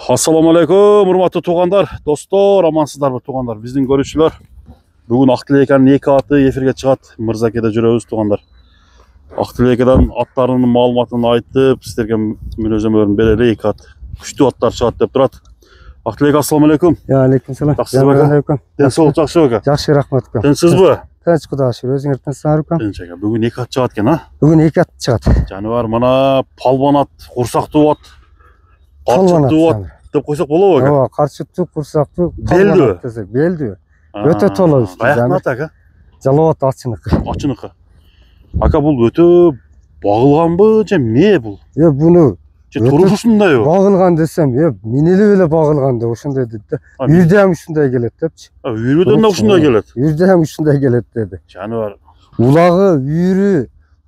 Assalamu alaikum, урматтуу туугандар, достор, амансыздарбы туугандар. Биздин көрүүчүлөр бүгүн Актилекенин 2 аты эфирге чыгат. Мырзакеде жүрөбүз туугандар. Актилекеден аттарынын маалыматын айтып, сиздерге мүнөзөмөлөрүн берели. 2 ат күчтүү аттар чыгат деп турат. Актилек, ассаламу алейкум. Алейкум салам. Алейкум. Денсаулык жакшы беке? Жакшы, рахмат. Тынчсызбы? Тынч, Кудайга шүкүр. Өзүңөр тынчсыңар беке? Тынч экен. Бүгүн 2 ат чыгат экен, а? Бүгүн 2 ат чыгат. Жаныбар мына палбан ат, курсактуу ат, карчыктуу ат деп койсок болобу экен? Ооба, карчыктуу, курсактуу, белдүү. Белдүү. Өтө толо үстү. Каяктын аты ака? Жалал ат Ачынык. Ачынык. Ака бул өтө багылганбы же эмне бул? Буну турушу ушундайбы? Багылган десем, мен эле багылган деп ошондой деди да. Үйдө ham ушундай келет депчи. Үйрөдөн да ушундай келет. Үйдө ham ушундай келет деди. Жаныбар. Улагы, үйрү,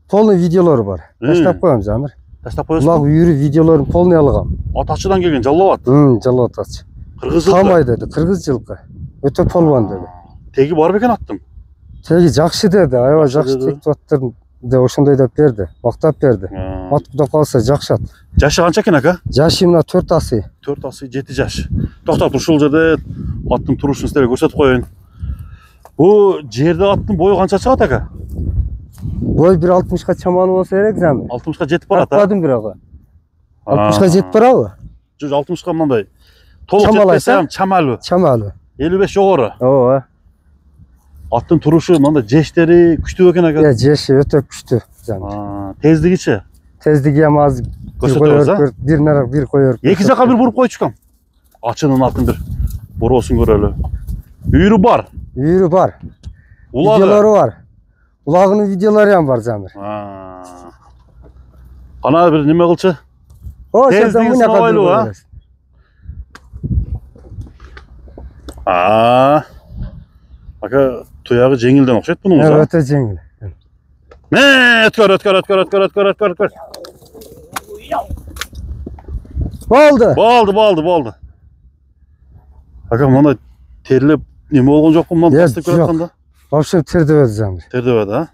полный видеолор бар. Таштап коем жаныр. Таштап коесуң? Улак, үйрү видеолорун полный алгам. Атачыдан келген жалал ат. Жалал ат ачы. Кыргыз жылкы. Камай деди, кыргыз жылкы. Өтө полбан деди. Теги бар бекен аттын? Теги жакшы деди, аябай жакшы тектип аттыр деп ошондой деп берди, мактап берди. Ат кудай калса жакшы ат. Жашы канча экен ака? Жашы мына 4 асы. 4 асы 7 жаш. Токтоп ушул жерде аттын турушун силерге көрсөтүп коеюн. Бу жерде аттын бою канча чыгат ака? Бой 1.60га чаманы болсо керек зами. 60га жетип барат, а? Тартпадым бирок. 60га жетип барабы? Жүз 60га мындай. Толук жетпесем чамалбы? Чамалбы. 55 жогору. Ооба. Аттын турушу мындай жештери күчтүү экен ака. Жеши өтө күчтүү зами. Тездигичи? Тездиги ham аз. Көрсөтөбүз, а? Бир нарак бир коёр. Эки жака бир буруп койчу кам. Ачынын атын бир буроосун көрөлү. Үйрү бар. Үйрү бар. Улагы видеолору бар. Улагынын видеолору ham бар замир. Ана бир неме кылчы? Тездигин сынабайлы, а? Ака туягы жеңилден окшойт бунун. Өтө жеңил. Өткөр. Болду. Ака мына терлеп неме болгон жокпу мына тастып келатканда? Вообще тердебеди замир. Тердебеди, а?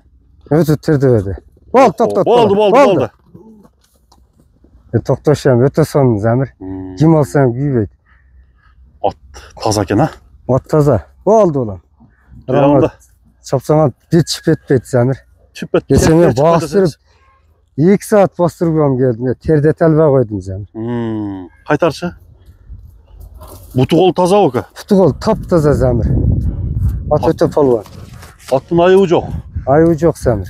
Өтө тердебеди. Болду, токтот. Болду. Токтошам, өтө сонун замир. Ким алса ham күйбөйт. Ат таза экен, а? Ат таза. Болду улам. Туягында чапсаңа бет чипетпейт замир. Чипет. Кече мен бастырып 2 саат бастырып келдим. Тердете албай койдум замир. Кайтарчы? Буту кол таза ака? Буту кол таптаза замир. Ат өтө полбан. Аттын айыбы жок. Айыбы жок замир.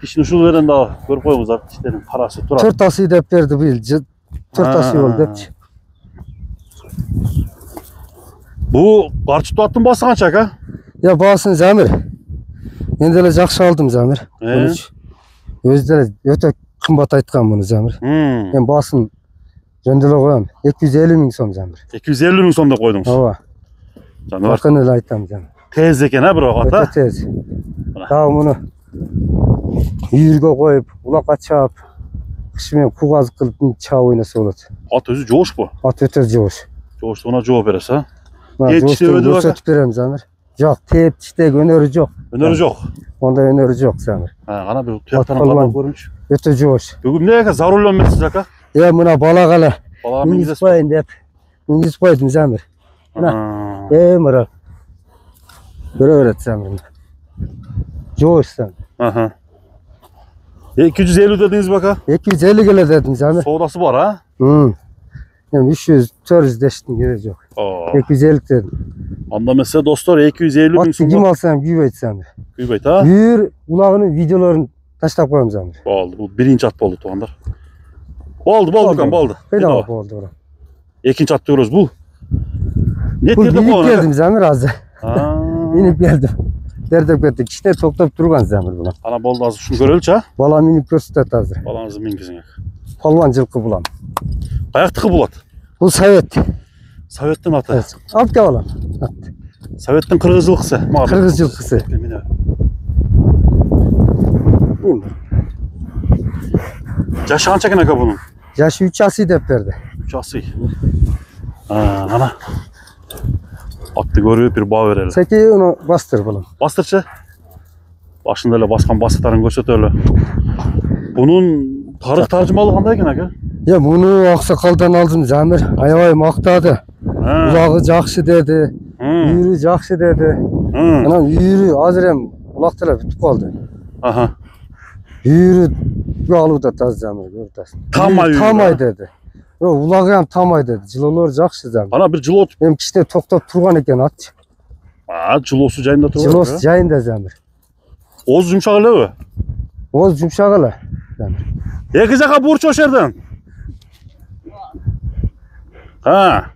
Тишин ушул жерден дагы көрүп коюңуз, ат тиштерин карасы турат. 4 асы деп берди быйыл. 4 асы болду депчи. Бу карчыктуу аттын баасы канча ака? Баасын замир. Мен деле жакшы алдым замир. Өзү деле өтө кымбат айткан муну замир. Мен баасын жөндөй коем. 250 000 сом замир. 250 000 сом деп койдуңуз. Ооба. Жаныбар. Акын эле айтам замир. Тез экен, а бирок ата? Өтө тез. Дагы муну үйүргө коюп, улакка чаап, кыш менен кугаз кылып чаап ойносо болот. Ат өзү жоошпу? Ат өтө жоош. Жоошуна жооп бересиз, а? Көрсөтүп берем замир. Жок, теп тиштеги өнөрү жок. Өнөрү жок. Ондай өнөрү жок замир. Кана бир туяктарын карап көрүңүчү. Өтө жоош. Бүгүн эмнеге за руль эмессиз ака? Мына балага эле. Балага мингизип коеюн деп. Мингизип койдум замир. Мына. Мына. Көрө берет замир. Жоош замир. 250 дедиңиз бака? 250 келе дедим замир. Соодасы бар, а? Эми 300-400 дештин кереги жок. 250 дедим. Анда эмесе достор 250 000 сом. Ким алса ham күйбөйт замир. Күйбөйт, а? Үйүр улагынын видеолорун таштап коем замир. Болду, бул биринчи ат болду туугандар. Болду экен, болду. Кыйнап болду. Экинчи атты көрөбүз. Бул не тердеп койгон? Келдим замир азыр. Минип келдим. Тердеп кетти. Кичине токтоп турган замир була. Ана болду, азыр ушуну көрөлүчү, а? Бала минип көрсөтөт азыр. Балаңызды мингизиң. Полбан жылкы булам. Каяктыкы бул ат? Бул Совет. Советтин аты. Алып кел балам. Советтин кыргыз жылкысы. Кыргыз жылкысы. Жашы канча экен ака бунун? Жашы 3 асы деп берди. 3 асы. Ана. Атты көрүп бир баа берели. Секи уну бастыр балам. Бастырчы. Башында эле баскан басыктарын көрсөтөлү. Бунун тарых таржымалы кандай экен ака? Ya bunu Aksakалдан aldım Zamir. Aябай maqtadı. Ulağı жақсы dedi. Үйрü жақсы dedi. Anam үйrü azır hem ulaqtara bitip kaldı. Aha. Үйрü alıda taz Zamir görtasın. Tamay dedi. Ulağı hem tamay dedi. Жылолор жақсы Zamir. Ana bir жыло Hem kişide toktap turgan eken at. Жылоsu жайында тұрып. Жылоsu жайында Zamir. Oz жұмшақ эле бе? Oz жұмшақ эле Zamir. Эки жака бурч ошерден. Ha.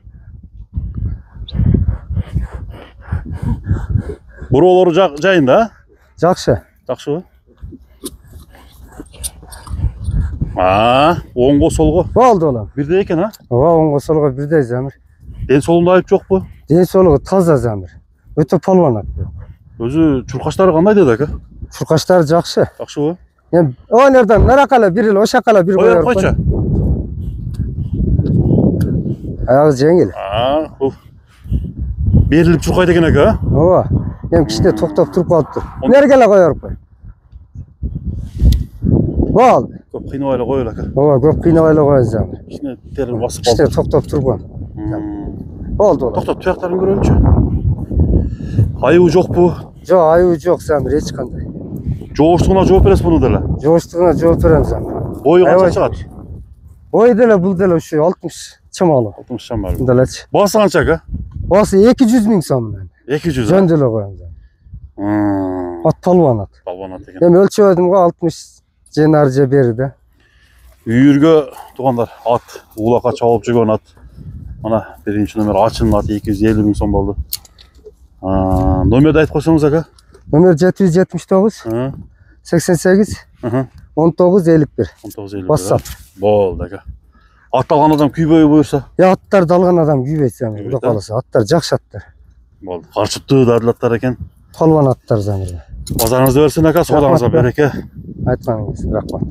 Буролору жайында? Жақсы. Жақсы. Оңго солго. Болды олам. Бирдей экен, а? Оңго солго бирдей Замир. Ден солунда айып жок бу? Ден солугу таза Замир. Өтө палван ат. Өзү чуркаштары кандай деди ака? Чуркаштары жақсы. Жақсы бу. Эми өнерден наракала бир эл ошакала бир Коюп койчу. Аягы жеңил. Бул берилип чуркайт экен ака, а? Ооба. Эми кичине токтоп туруп калыптыр. Нергеле коюп кой. Болду. Көп кыйнабай эле коелу ака. Ооба, көп кыйнабай эле коебуз Замир. Кичине терин басып Кичине калды. токтоп турган. Болду. Токтоп, туяктарын көрөлүчү. Айыбы жокпу? Жок, айыбы жок Замир, эч кандай. Жооштугуна жооп бересиз муну деле. Жооштугуна жооп берем Замир. Бою канча чыгат? Бой деле бул деле ушу 60 чамалуу. 60 чамалуу. Мындалачы. Басы канча ака? Басы 200 миң сом менен. 200. Жөн деле коем Замир. Ат палван ат. Палван ат экен. Эми өлчөбөдүм го 60 же нары же бери да. Үйүргө туугандар ат, улакка чабылып жүргөн ат. Мына биринчи номер ачынын аты 250 миң сом болду. Номерди айтып койсоңуз ака? Номер 779 88 1951. 1951. WhatsApp. Болду ака. Ат алган адам күйбөйбү буюрса? Ya attарды алган адам күйбөйт Замир, Кудай кааласа. Аттар жакшы аттар. Болду. Карчыптуу дадыл аттар экен. Палван аттар Замир. Базарыңызды берсин ака, соодаңызга береке. Айтмаңыз, рахмат.